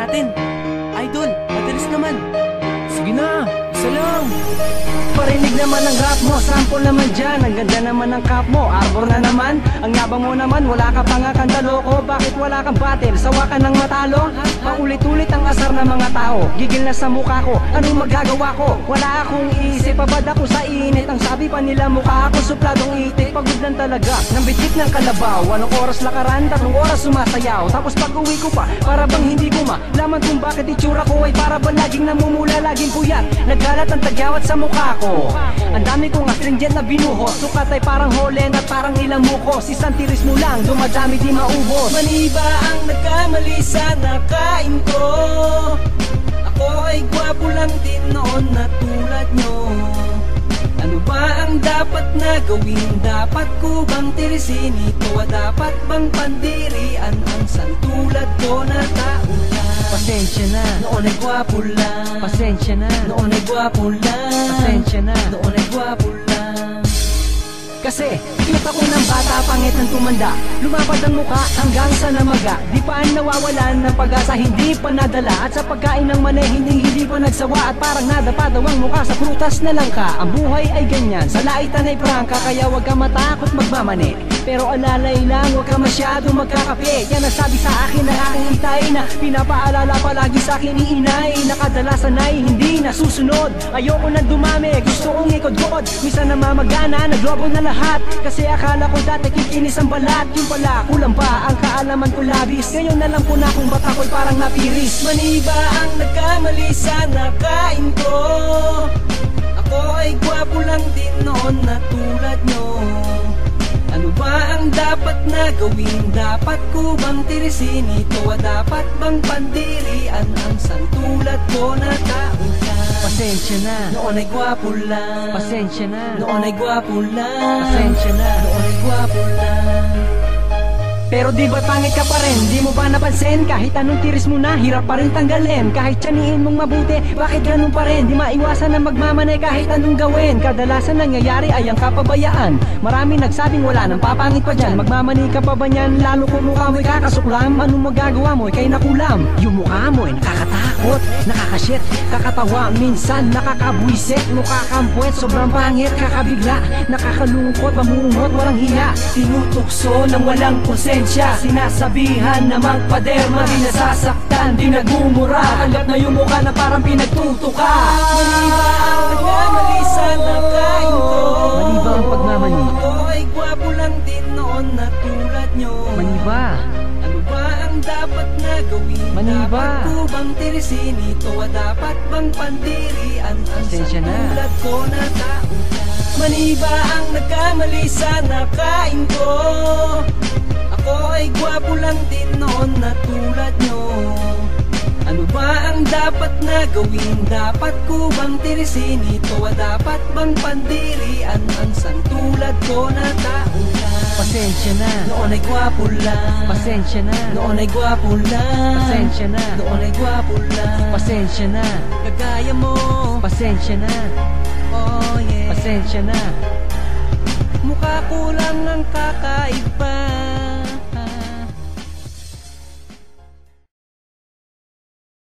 natin. Idol, madalis naman. Sige na, isa lang. Parinig naman ang rap mo, sample naman dyan. Ang ganda naman ng cap mo, arbor na naman. Ang yabang mo naman, wala ka pa nga kang taloko. Bakit wala kang battle, sawa ka ng matalo? Paulit-ulit ang asar ng mga tao, gigil na sa mukha ko, anong magagawa ko? Wala akong isip, pabad ako sa init. Ang sabi pa nila mukha ako supladong itik. Pagod lang talaga, ng bitik ng kalabaw. Anong oras lakaran, 3 oras sumasayaw. Tapos pag uwi ko pa, para bang hindi ko malaman kung bakit itsura ko ay para bang laging namumula, laging puyat. Nagkalat ang tagyawat sa mukha ko. Ang dami kong astringent na binuhos, sukat ay parang holen at parang ilang mukos. Isang tiris mo lang, dumadami di maubos. Mali ba ang nagkamali sa nakain ko? Ako ay gwapo lang din noon na tulad nyo. Ano ba ang dapat na gawin? Dapat ko bang tirisin ito? Dapat bang pandirian ang santulad ko na tao lang? Pasensya na, noon ay gwapo lang. pasensya na, Noon ay gwapo lang. pasensya na. Noon ay gwapo lang. Kasi kita ko ng bata, pangit ng tumanda. Lumapad ang mukha hanggang sa namaga. Di pa nawawalan ng pag-asa, hindi pa nadala. At sa pagkain ng mani, hindi pa nagsawa. At parang nadapa daw ang mukha, sa prutas na lang ka. Ang buhay ay ganyan, sa laitan ay prangka. Kaya wag ka matakot magmamani, pero alalay lang, wag ka masyado magkakape. Yan ang sabi sa akin na aking itay, na pinapaalala palagi sa akin ni inay. Nakadalasan ay hindi nasusunod. Ayoko na dumami, gusto kong ikod-god. Misa namamagana, naglobo na lahat. Kasi akala ko dati kikinis ang balat. Yung pala, kulang pa ang kaalaman ko labis. Ngayon alam ko na kung ba't ako'y parang napiris. Mali ba ang nagkamali sa nakain ko? Ako ay gwapo lang din noon na tulad nyo. Ano ba ang dapat na gawin? Dapat ko bang tirisin ito? Dapat bang pandirian ang santulad ko na tao lang? Pasensya na, Noon ay gwapo lang. pasensya na, Noon ay gwapo lang. pasensya na. Noon ay gwapo lang. Pero di ba pangit ka pa rin? Di mo ba napansin? Kahit anong tiris mo na, hirap pa rin tanggalin. Kahit tiyaniin mong mabuti, bakit ganun pa rin? Di maiwasan na magmamanay kahit anong gawin. Kadalasan nangyayari ay ang kapabayaan. Marami nagsabing wala nang papangit pa dyan. Magmamanay ka pa ba niyan? Lalo kung mukha mo'y kakasuklam. Anong magagawa mo? Ika'y nakulam. Yung mukha mo'y nakakatakot, nakakashit, kakatawa, minsan nakakabwisit. Mukha kang puwet, sobrang pangit, kakabigla, nakakalungkot, mamuungot, walang hiya. Tinutukso ng walang konsensya. Sinasabihan na magpaderma, di nasasaktan, di nagmumura. Tanggap na yung mukha na parang pinagtutuka. Mali ba ang nagkamali sa nakain ko? Mali ba ang pagmamani? Ako ay gwapo lang din noon na tulad nyo. Mali ba? Ano ba ang dapat na gawin? Mali ba? Dapat ko bang tirisin ito? Dapat bang pandirian ang Pasensya na. santulad ko na tao lang? Mali ba ang nagkamali sa nakain ko? Ako ay gwapo lang din noon na tulad nyo. Ano ba ang dapat na gawin? Dapat ko bang tirisin ito? Dapat bang pandirian ang santulad ko na tao lang? Pasensya na, Noon ay gwapo lang. pasensya na, Noon ay gwapo lang. pasensya na, Noon ay gwapo lang. pasensya na, Kagaya mo. pasensya na, Oh yeah. pasensya na. Mukha ko lang ang kakaiba.